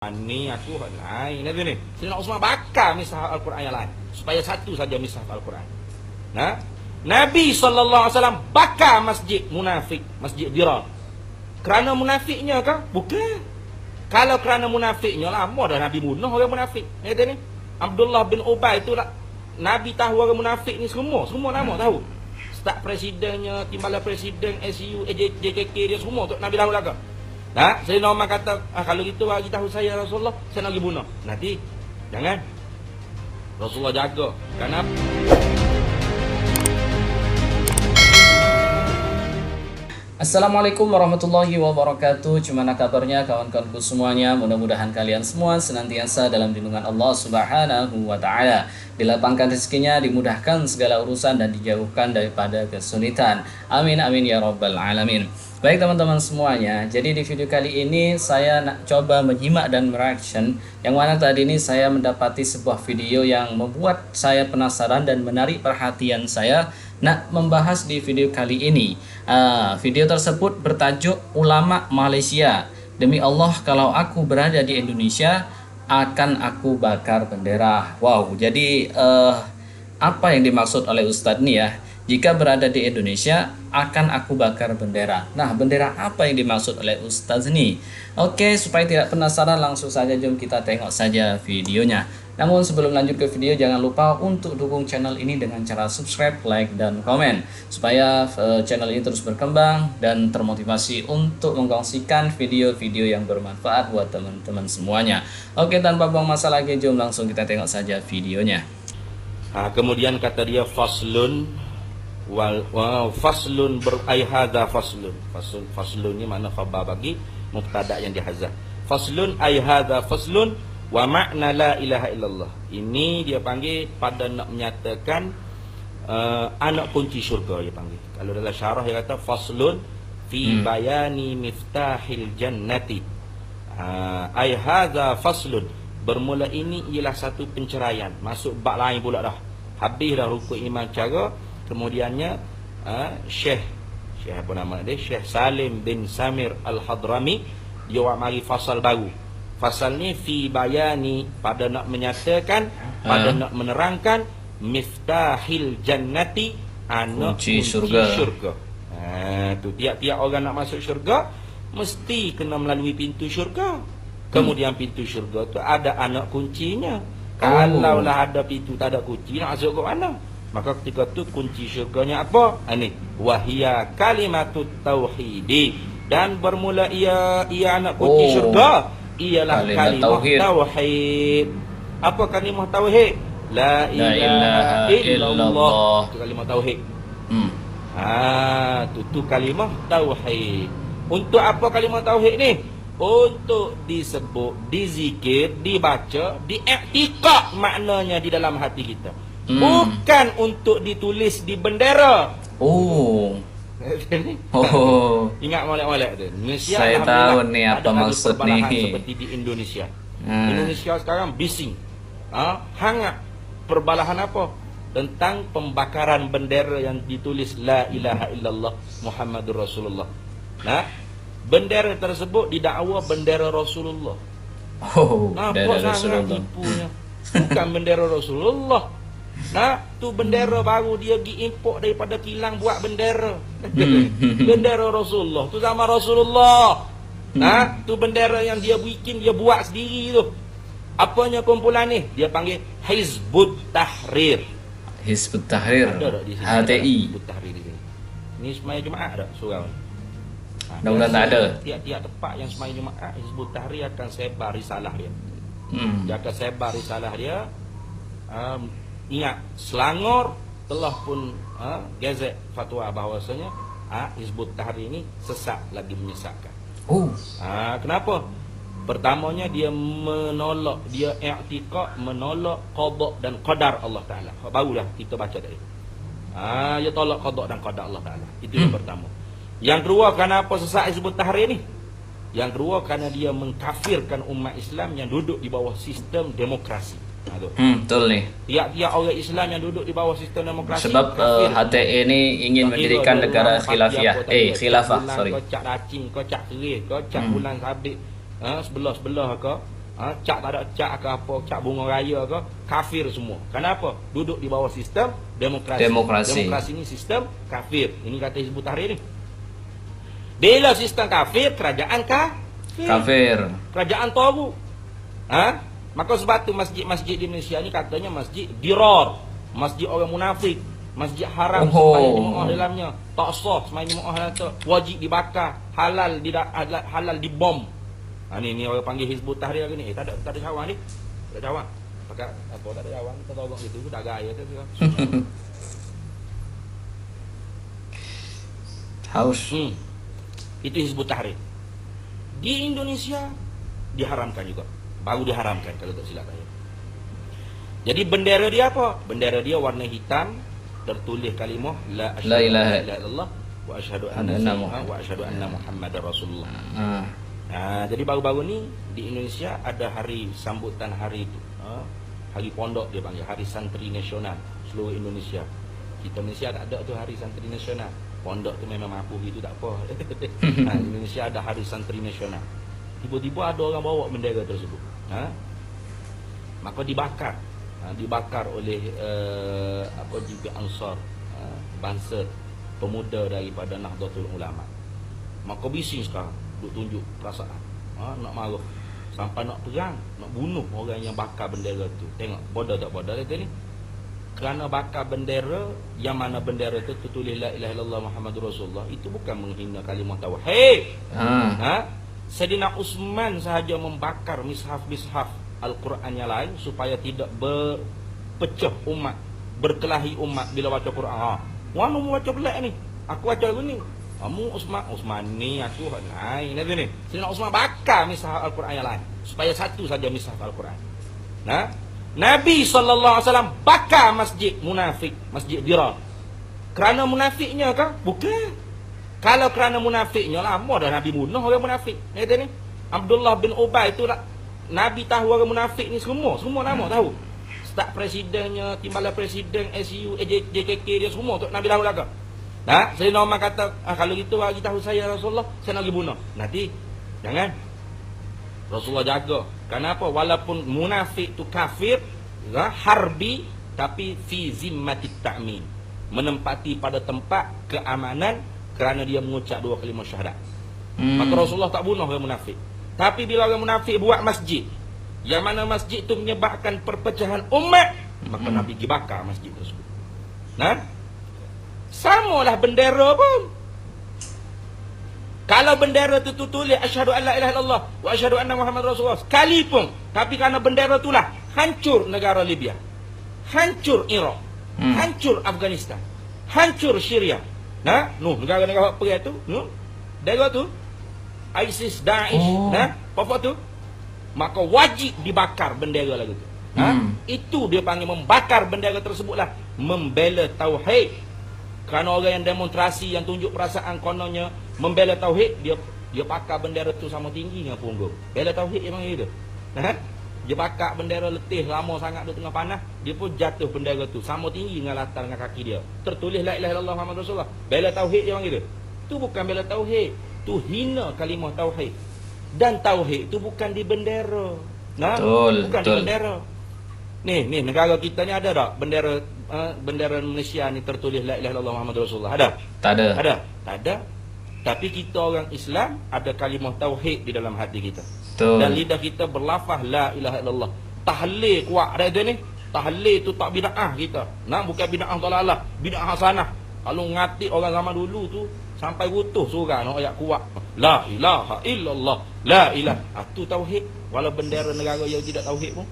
Ini aku lain itu nih. Sayyidina Utsman bakar misal Al-Quran yang lain supaya satu saja misal Al-Quran. Nah, Nabi SAW bakar masjid munafik, masjid Dirar. Kerana munafiknya kah? Bukan. Kalau kerana munafiknya lama dah Nabi bunuh orang munafik. Kata ni Abdullah bin Ubay itu Nabi tahu orang munafik ni semua nama tahu. Staf presidennya, timbalan presiden, SU, JKK dia semua tu Nabi tahu lah ke? Nah, Sayyidina Umar kata, kalau gitu bagi tahu saya Rasulullah, saya nak pergi bunuh. Nanti jangan. Rasulullah jaga. Kenapa? Assalamualaikum warahmatullahi wabarakatuh. Gimana kabarnya kawan-kawanku semuanya? Mudah-mudahan kalian semua senantiasa dalam lindungan Allah Subhanahu wa taala. Dilapangkan rezekinya, dimudahkan segala urusan dan dijauhkan daripada kesulitan. Amin amin ya rabbal alamin. Baik teman-teman semuanya, jadi di video kali ini saya nak coba menyimak dan mereaction yang mana tadi ini saya mendapati sebuah video yang membuat saya penasaran dan menarik perhatian saya nak membahas di video kali ini. Video tersebut bertajuk Ulama Malaysia. Demi Allah kalau aku berada di Indonesia akan aku bakar bendera. Wow, jadi apa yang dimaksud oleh Ustadz nih ya? Jika berada di Indonesia akan aku bakar bendera. Nah, bendera apa yang dimaksud oleh Ustadz ini? Oke, supaya tidak penasaran langsung saja jom kita tengok saja videonya. Namun sebelum lanjut ke video jangan lupa untuk dukung channel ini dengan cara subscribe, like, dan komen supaya channel ini terus berkembang dan termotivasi untuk mengkongsikan video-video yang bermanfaat buat teman-teman semuanya. Oke, tanpa buang masa lagi jom langsung kita tengok saja videonya. Kemudian kata dia faslun faslun hadza faslun. Faslun ni makna khabar bagi mubtada yang dihazaf. Faslun hadza faslun wa makna la ilaha illallah. Ini dia panggil pada nak menyatakan anak kunci syurga dia panggil. Kalau dalam syarah dia kata faslun fi bayani miftahil jannati. Hadza faslun, bermula ini ialah satu penceraian. Masuk bab lain pula dah. Habis dah rukun iman cara. Kemudiannya Syekh apa nama dia? Syekh Salim bin Samir Al-Hadrami dia mari fasal baru. Fasal ni fi bayani, pada nak menyatakan, pada nak menerangkan miftahil jannati, anak kunci syurga. Tu tiap-tiap orang nak masuk syurga mesti kena melalui pintu syurga. Kemudian pintu syurga tu ada anak kuncinya. Kalau lah ada pintu tak ada kunci, nak masuk ke mana? Maka ketika tu kunci syurganya apa? Ini wahia kalimatut tauhidi, dan bermula ia anak kunci syurga ialah kalimah tauhid. Apa kalimah tauhid? La ilaha illallah. Itu kalimah tauhid. Tu kalimah tauhid. Untuk apa kalimah tauhid ni? Untuk disebut, dizikir, dibaca, diiktikad maknanya di dalam hati kita. Bukan untuk ditulis di bendera. Ingat molek-molek tu. Malaysia saya tahu ni apa maksud ni. Seperti di Indonesia. Indonesia sekarang bising. Hangat perbalahan apa? Tentang pembakaran bendera yang ditulis la ilaha illallah Muhammadur Rasulullah. Nah, bendera tersebut didakwa bendera Rasulullah. Bendera Rasulullah. Tipunya. Bukan bendera Rasulullah. Nah, tu bendera baru dia pergi import daripada kilang buat bendera. Bendera Rasulullah. Tu sama Rasulullah. Nah, tu bendera yang dia bikin, dia buat sendiri tu. Apanya kumpulan ni? Dia panggil Hizbut Tahrir. Hizbut Tahrir. Ada tak di sini? HTI. Hizbut Tahrir di sini. Ni semaya Jumaat tak surau ni? Mudah-mudahan tak ada. Tiap-tiap tempat yang semaya Jumaat, Hizbut Tahrir akan sebar risalah dia. Dia akan sebar risalah dia. Ingat, Selangor telah pun gazet fatwa bahawasanya Hizbut Tahrir ini sesat lagi menyesatkan. Kenapa? Pertamanya dia menolak, dia i'tikad menolak qada dan qadar Allah Taala. Barulah kita baca tadi. Dia tolak qada dan qadar Allah Taala. Itu yang pertama. Yang kedua, kenapa sesat Hizbut Tahrir ni? Yang kedua, kerana dia mengkafirkan umat Islam yang duduk di bawah sistem demokrasi. Betul nih. Tiap-tiap orang Islam yang duduk di bawah sistem demokrasi. Sebab HTI ini ingin mendirikan negara khilafiyah. Khilafah, sorry. Kau cak racing, kau cak keris, kau cak bulan sabit, sebelah-sebelah kau. Cak tak ada cak ke apa, cak bunga raya ke, kafir semua. Kenapa? Duduk di bawah sistem demokrasi. Demokrasi ni sistem kafir. Ini kata Hizbut Tahrir ni. Bila sistem kafir, kerajaan kafir. Kerajaan tahu. Maka sebab tu masjid-masjid di Indonesia ni katanya masjid dirar, masjid orang munafik, masjid haram supaya jemaah dalamnya tak sah, semai jemaah tu wajib dibakar, halal dibom. Ni orang panggil Hizbut Tahrir ni. Tak ada cawan ni. Tak ada cawan. Pakai apa tak ada cawan, kita tolong gitu, dah gaya tu. Haus. Itu Hizbut Tahrir. Di Indonesia diharamkan juga. Baru diharamkan kalau tak silap saya. Jadi bendera dia apa? Bendera dia warna hitam, tertulis kalimah la ilaha illallah wa asyhadu anna Muhammadar Rasulullah. Jadi baru-baru ni di Indonesia ada hari sambutan hari itu. Hari pondok dia panggil, Hari Santri Nasional seluruh Indonesia. Kita Malaysia tak ada tu Hari Santri Nasional. Pondok tu memang mampu gitu tak apa. Indonesia ada Hari Santri Nasional. Tiba-tiba ada orang bawa bendera tersebut. Maka dibakar. Dibakar oleh juga Ansar, bangsa pemuda daripada Nahdlatul Ulama. Maka bising sekarang duk tunjuk perasaan. Nak marah, sampai nak perang, nak bunuh orang yang bakar bendera tu. Tengok bodoh tak bodoh kata ni. Kerana bakar bendera, yang mana bendera tu tertulis la ilaha illallah Muhammadur Rasulullah, itu bukan menghina kalimah tauhid. Sayyidina Utsman sahaja membakar mishaf-mishaf Al-Quran yang lain supaya tidak berpecah umat, berkelahi umat bila baca Quran. Wanu mau baca belak ni, aku baca ni. Kamu Utsman ni, aku lain. Ni. Sayyidina Utsman bakar mishaf Al-Quran yang lain supaya satu saja mishaf Al-Quran. Nabi SAW bakar masjid munafik, masjid Dirar. Kerana munafiknya kah? Bukan. Kalau kerana munafiknya, lama dah Nabi bunuh orang munafik. Kata ni, Abdullah bin Ubay tu lah. Nabi tahu orang munafik ni semua nama tahu. Staf presidennya, timbalan presiden, SU, JKK dia semua tu Nabi tahu lah ke. Sayyidina Umar kata, kalau gitu bagi tahu saya Rasulullah, saya nak pergi bunuh. Nanti jangan. Rasulullah jaga. Kenapa? Walaupun munafik tu kafir, harbi, tapi fi zimmatit ta'min, menempati pada tempat keamanan kerana dia mengucap dua kalimah syahadat. Maka Rasulullah tak bunuh orang munafik. Tapi bila orang munafik buat masjid, yang mana masjid tu menyebabkan perpecahan umat, maka Nabi pergi bakar masjid tersebut. Samalah bendera pun. Kalau bendera tu tulis asyhadu an la ilaha illallah wa asyhadu anna Muhammadar Rasulullah sekalipun, tapi kerana bendera itulah hancur negara Libya, hancur Iraq, hancur Afghanistan, hancur Syria. Negara-negara perang tu, negara tu ISIS, Daesh, apa tu, maka wajib dibakar bendera lagu tu. Itu dia panggil membakar bendera tersebutlah membela tauhid. Kerana orang yang demonstrasi, yang tunjuk perasaan kononnya membela tauhid, dia bakar bendera tu sama tinggi dengan punggung. Bela tauhid dia panggil gitu. Dia bakar bendera letih lama sangat di tengah panas, dia pun jatuh bendera tu sama tinggi dengan latar dengan kaki dia. Tertulis la ilaha illallah Muhammadur Rasulullah. Bela tauhid dia panggil gitu. Tu bukan bela tauhid, tu hina kalimah tauhid. Dan tauhid tu bukan di bendera. Bukan di bendera. Ni negara kita ni ada tak bendera bendera Malaysia ni tertulis la ilaha illallah Muhammadur Rasulullah? Ada? Tak ada. Tapi kita orang Islam ada kalimah tauhid di dalam hati kita. Dan lidah kita berlafaz la ilaha illallah. Tahlil kuat ada tu ni. Tahlil tu tak bid'ah kita. Bukan bid'ah dalalah, bid'ah hasanah. Kalau ngati orang zaman dulu tu sampai rutuh surah ayat kuat. La ilaha illallah, la ilaha. Tu tauhid. Walau bendera negara yang tidak tauhid pun.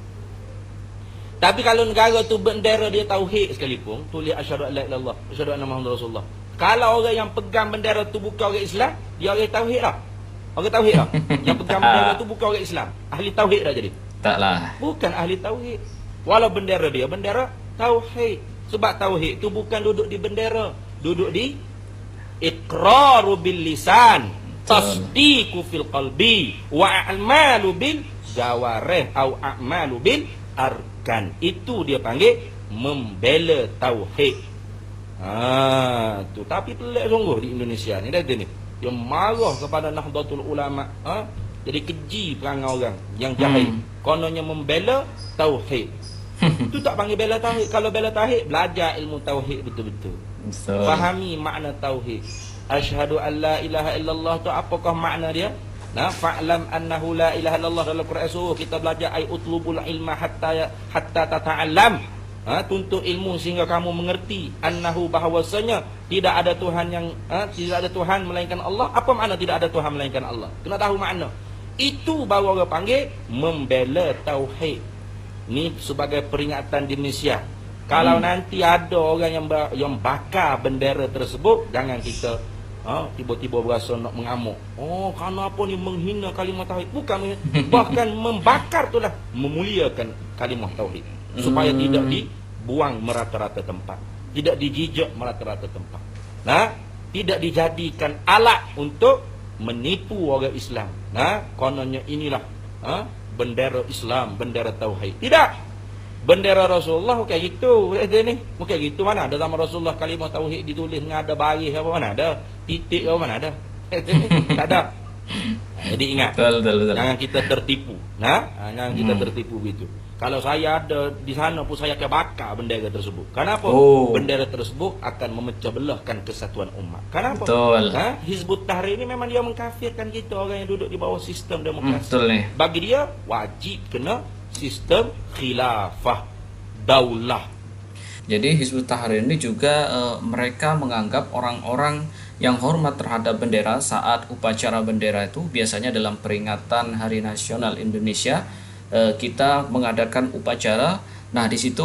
Tapi kalau negara tu bendera dia tauhid sekalipun, tulis asyhadu an la ilaha illallah, asyhadu anna Muhammadar Rasulullah. Kalau orang yang pegang bendera tu bukan orang Islam, dia orang tauhid lah. Orang tauhid lah. Yang pegang bendera tu bukan orang Islam. Ahli tauhid dah jadi. Taklah. Bukan ahli tauhid. Walau bendera dia bendera tauhid. Sebab tauhid tu bukan duduk di bendera, duduk di iqraru bil lisan, tasdiqu fil qalbi, wa a'malu bil jawarih au a'malu bil arkan. Itu dia panggil membela tauhid. Tu tapi pelik sungguh di Indonesia ni dah ni. Dia marah kepada Nahdlatul Ulama, Jadi keji perangai orang yang jahil. Kononnya membela tauhid. Itu tak panggil bela tauhid. Kalau bela tauhid, belajar ilmu tauhid betul-betul. Fahami makna tauhid. Asyhadu an la ilaha illallah tu apakah makna dia? Nah, fa'lam annahu la ilaha illallah dalam Quran suruh kita belajar ay utlubul ilma hatta tata'allam. Tuntut ilmu sehingga kamu mengerti annahu bahawasanya tidak ada Tuhan yang tidak ada Tuhan melainkan Allah. Apa makna tidak ada Tuhan melainkan Allah? Kena tahu makna. Itu baru orang panggil membela tauhid. Ni sebagai peringatan di Indonesia. Kalau nanti ada orang yang bakar bendera tersebut, jangan kita tiba-tiba berasa nak mengamuk. Oh, kerana apa ni menghina kalimah tauhid? Bukan, bahkan membakar itulah memuliakan kalimah tauhid supaya tidak dibuang merata-rata tempat, tidak dijijak merata-rata tempat. Nah, tidak dijadikan alat untuk menipu orang Islam. Nah, kononnya inilah bendera Islam, bendera tauhid. Tidak. Bendera Rasulullah bukan gitu. Ni bukan gitu. Mana ada nama Rasulullah kalimah tauhid ditulis dengan ada baris apa, mana ada titik apa, mana ada. Tak ada. Jadi ingat, betul. Jangan kita tertipu. Jangan kita tertipu begitu. Kalau saya ada di sana pun saya akan bakar bendera tersebut. Kenapa? Bendera tersebut akan memecah belahkan kesatuan umat. Kenapa? Betul. Hizbut Tahrir ini memang dia mengkafirkan kita orang yang duduk di bawah sistem demokrasi. Betul nih. Bagi dia wajib kena sistem khilafah daulah. Jadi Hizbut Tahrir ini juga mereka menganggap orang-orang yang hormat terhadap bendera saat upacara bendera itu biasanya dalam peringatan Hari Nasional Indonesia kita mengadakan upacara. Nah, di situ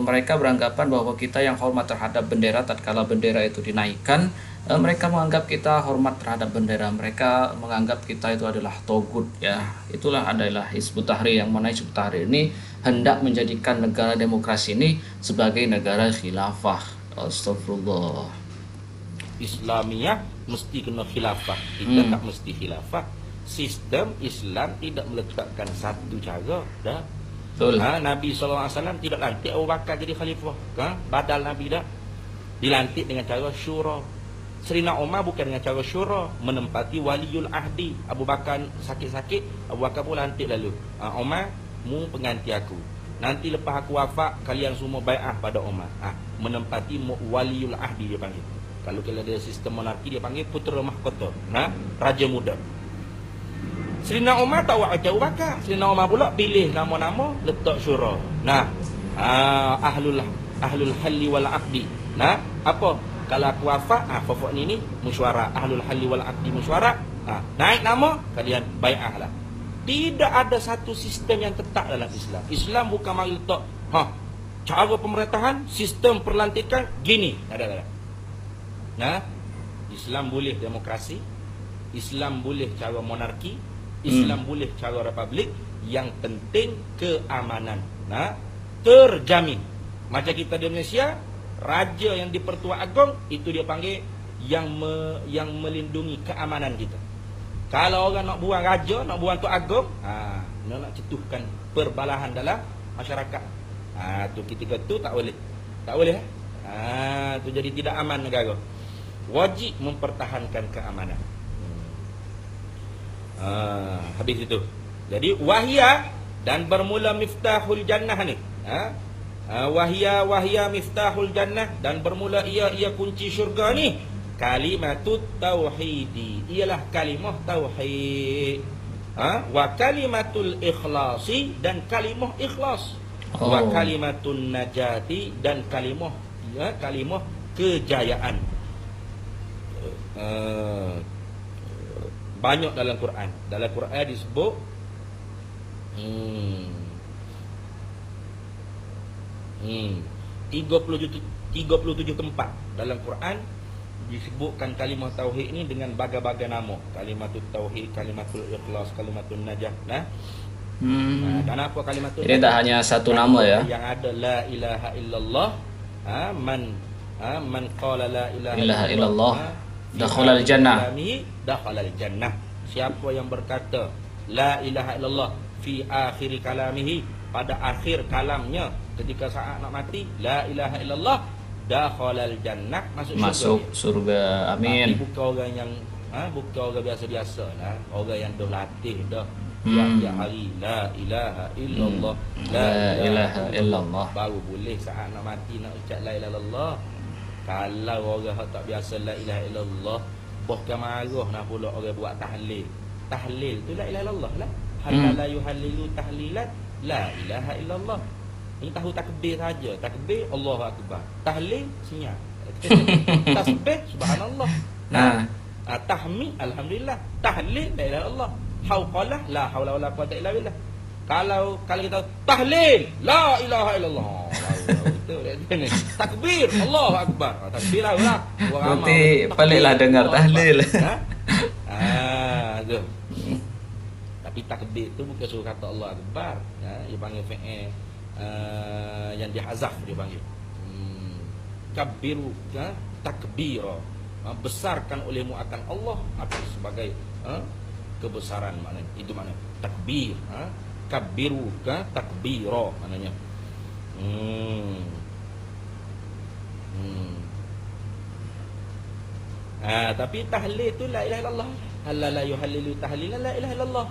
mereka beranggapan bahwa kita yang hormat terhadap bendera tatkala bendera itu dinaikkan, mereka menganggap kita hormat terhadap bendera. Mereka menganggap kita itu adalah togut ya. Itulah adalah Hizbut Tahrir, yang mana Hizbut Tahrir ini hendak menjadikan negara demokrasi ini sebagai negara khilafah. Astagfirullah. Islamiyah mesti kena khilafah. Kita tak mesti khilafah. Sistem Islam tidak meletakkan satu cara dah. Betul. Nabi SAW tidak lantik Abu Bakar jadi khalifah. Badal Nabi dah. Dilantik dengan cara syura. Serina Umar bukan dengan cara syura, menempati waliul ahdi. Abu Bakar sakit-sakit, Abu Bakar pun lantik lalu. Umar, mu pengganti aku. Nanti lepas aku wafat, kalian semua bai'ah pada Umar. Menempati waliul ahdi dia panggil. Kalau ada sistem monarki dia panggil putera mahkota. Raja muda. Serina Umar tak buat macam Abu Bakar. Serina Umar pula pilih nama-nama, letak syura. Ahlul halli wal aqdi. Apa? Kalau aku wafat, fafak ni mesyuarat. Ahlul halli wal aqdi mesyuarat. Naik nama, kalian bai'ah lah. Tidak ada satu sistem yang tetap dalam Islam. Islam bukan mari letak cara pemerintahan, sistem perlantikan gini. Tak ada. Islam boleh demokrasi, Islam boleh cara monarki, Islam boleh cara republik. Yang penting keamanan terjamin. Macam kita di Indonesia, raja yang di Pertua Agong itu dia panggil yang melindungi keamanan kita. Kalau orang nak buang raja, nak buang Tok Agong, nak cetuhkan perbalahan dalam masyarakat. Tu ketika tu tak boleh. Tak boleh. Tu jadi tidak aman negara. Wajib mempertahankan keamanan. Habis itu. Jadi wahya dan bermula miftahul jannah ni. Wahya miftahul jannah dan bermula ia kunci syurga ni. Kalimatut tauhidi, ialah kalimah tauhid. Wa kalimatul ikhlasi, dan kalimah ikhlas. Wa kalimatun najati, dan kalimah kejayaan. Banyak dalam Quran. Dalam Quran disebut 37 tempat dalam Quran disebutkan kalimah tauhid ini dengan bagai-bagai nama. Kalimatul tauhid, kalimatul ikhlas, kalimatul najah. Kenapa kalimatul? Ini tak hanya satu nama ya. Yang ada la ilaha illallah, man qala la ilaha illallah dakhalal jannah. Dakhalal jannah. Siapa yang berkata la ilaha illallah fi akhir kalamihi, pada akhir kalamnya ketika saat nak mati, la ilaha illallah dakhalal jannah, masuk surga. Amin. Tapi bukan orang yang Bukan orang biasa-biasa lah. Orang yang dah latih dah. Tiap hari la ilaha illallah, La ilaha illallah. baru boleh saat nak mati nak ucap la ilaha illallah. Kalau orang hak tak biasa la ilaha illallah, bahkan marah nak pula orang buat tahlil. Tahlil tu la ilaha illallah lah. Halal la yuhallilu tahlilan la ilaha illallah. Ini tahu takbir saja. Takbir Allahu akbar. Tahlil senyap. Tasbih subhanallah. Tahmid alhamdulillah. Tahlil la ilaha illallah. Hauqalah la haula wala quwata illa billah. Kalau kita tahlil la ilaha illallah. Itu dia. Takbir Allahu akbar. Takbir lah. Berarti paliklah dengar tahlil. Tu. Tapi takbir tu bukan suruh kata Allah akbar. Dia panggil fi'il yang dihazaf dia panggil. Kabbiru takbira. Besarkan olehmu akan Allah akan sebagai kebesaran maknanya. Itu maknanya takbir. Kabbiru takbira maknanya. Tapi tahlil tu la ilaha illallah. Halal la yuhallilu tahlilan la ilaha illallah.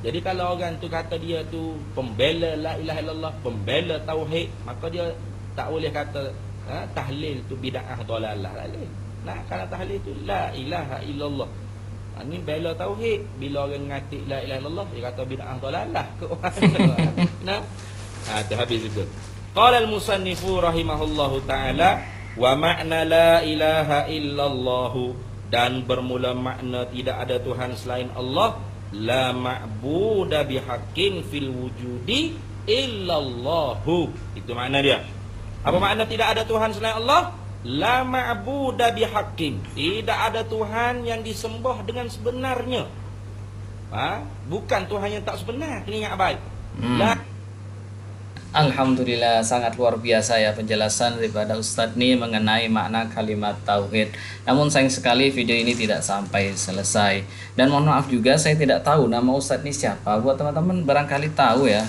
Jadi kalau orang tu kata dia tu pembela la ilaha illallah, pembela tauhid, maka dia tak boleh kata tahlil tu bid'ah dalalah. Nah, kalau tahlil tu la ilaha illallah. Ini bela tauhid. Bila orang ngatik la ilaha illallah, dia kata bid'ah dalalah ke orang. Nah. Tu habis itu. Qala al-musannifu rahimahullahu taala wa ma'na la ilaha illallah, dan bermula makna tidak ada Tuhan selain Allah, la ma'buda bihaqqin fil wujudi illallahu. Itu makna dia. Apa makna tidak ada Tuhan selain Allah? La ma'buda bihaqqin, tidak ada Tuhan yang disembah dengan sebenarnya. Bukan Tuhan yang tak sebenar. Kena ingat baik. Alhamdulillah, sangat luar biasa ya penjelasan daripada Ustadz ni mengenai makna kalimat tauhid. Namun sayang sekali video ini tidak sampai selesai. Dan mohon maaf juga saya tidak tahu nama Ustadz ni siapa. Buat teman-teman barangkali tahu ya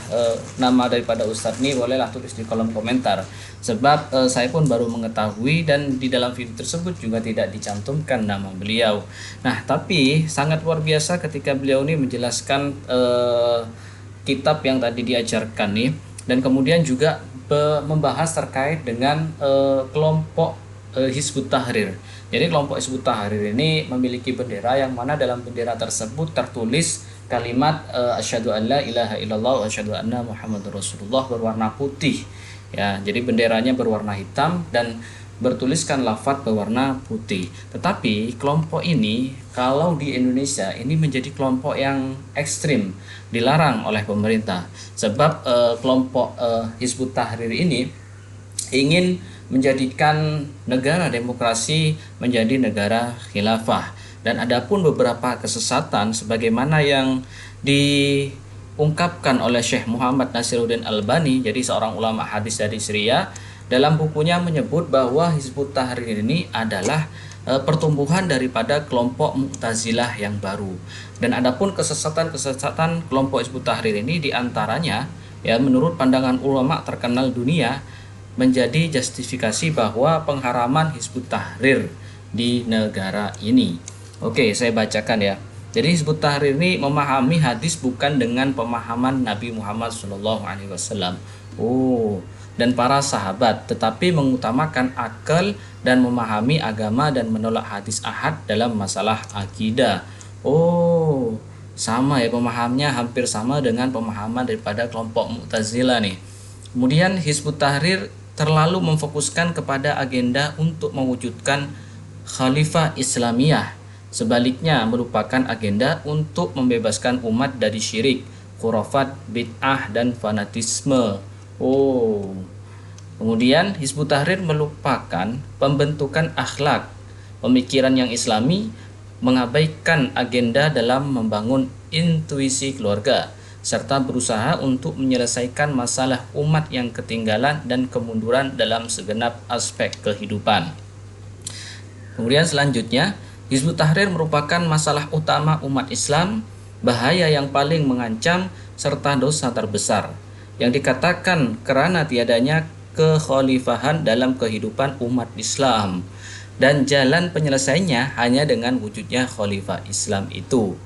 nama daripada Ustadz ni, bolehlah tulis di kolom komentar. Sebab saya pun baru mengetahui dan di dalam video tersebut juga tidak dicantumkan nama beliau. Nah, tapi sangat luar biasa ketika beliau ini menjelaskan kitab yang tadi diajarkan nih. Dan kemudian juga membahas terkait dengan kelompok Hizbut Tahrir. Jadi kelompok Hizbut Tahrir ini memiliki bendera yang mana dalam bendera tersebut tertulis kalimat asyhadu an la ilaha illallah wa asyhadu anna muhammadur rasulullah berwarna putih. Ya, jadi benderanya berwarna hitam dan bertuliskan lafaz berwarna putih. Tetapi kelompok ini kalau di Indonesia ini menjadi kelompok yang ekstrim, dilarang oleh pemerintah. Sebab kelompok Hizbut Tahrir ini ingin menjadikan negara demokrasi menjadi negara khilafah. Dan adapun beberapa kesesatan sebagaimana yang diungkapkan oleh Syekh Muhammad Nasiruddin Albani, jadi seorang ulama hadis dari Syria, dalam bukunya menyebut bahwa Hizbut Tahrir ini adalah pertumbuhan daripada kelompok Mu'tazilah yang baru. Dan adapun kesesatan-kesesatan kelompok Hizbut Tahrir ini diantaranya ya menurut pandangan ulama terkenal dunia menjadi justifikasi bahwa pengharaman Hizbut Tahrir di negara ini. Oke, saya bacakan ya. Jadi Hizbut Tahrir ini memahami hadis bukan dengan pemahaman Nabi Muhammad SAW. Dan para sahabat, tetapi mengutamakan akal dan memahami agama dan menolak hadis ahad dalam masalah akidah. Sama ya pemahamannya, hampir sama dengan pemahaman daripada kelompok Mu'tazilah nih. Kemudian Hizbut Tahrir terlalu memfokuskan kepada agenda untuk mewujudkan khalifah Islamiyah. Sebaliknya merupakan agenda untuk membebaskan umat dari syirik, khurafat, bid'ah dan fanatisme. Kemudian Hizbut Tahrir melupakan pembentukan akhlak, pemikiran yang islami, mengabaikan agenda dalam membangun intuisi keluarga, serta berusaha untuk menyelesaikan masalah umat yang ketinggalan dan kemunduran dalam segenap aspek kehidupan. Kemudian selanjutnya, Hizbut Tahrir merupakan masalah utama umat Islam, bahaya yang paling mengancam, serta dosa terbesar yang dikatakan kerana tiadanya kekhalifahan dalam kehidupan umat Islam. dan jalan penyelesaiannya hanya dengan wujudnya khalifah Islam itu.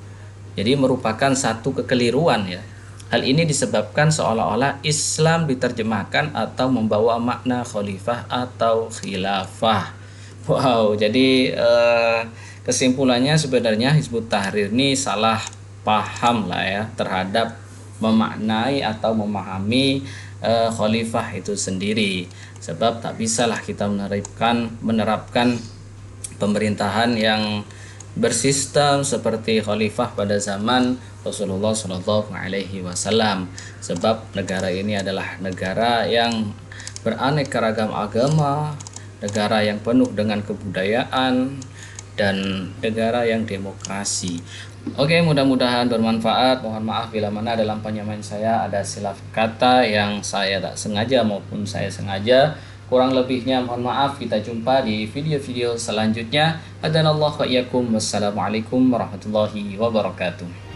Jadi merupakan satu kekeliruan ya. Hal ini disebabkan seolah-olah Islam diterjemahkan atau membawa makna khalifah atau khilafah. Wow, jadi kesimpulannya sebenarnya Hizbut Tahrir ini salah paham lah ya terhadap memaknai atau memahami khalifah itu sendiri. Sebab tak bisalah kita menerapkan pemerintahan yang bersistem seperti khalifah pada zaman Rasulullah Shallallahu Alaihi Wasallam. Sebab negara ini adalah negara yang beraneka ragam agama, negara yang penuh dengan kebudayaan, dan negara yang demokrasi. Oke, mudah-mudahan bermanfaat. Mohon maaf bila mana dalam penyampaian saya ada silap kata yang saya tak sengaja maupun saya sengaja. Kurang lebihnya mohon maaf. Kita jumpa di video-video selanjutnya. Hadanallahu wa iyyakum. Wassalamualaikum warahmatullahi wabarakatuh.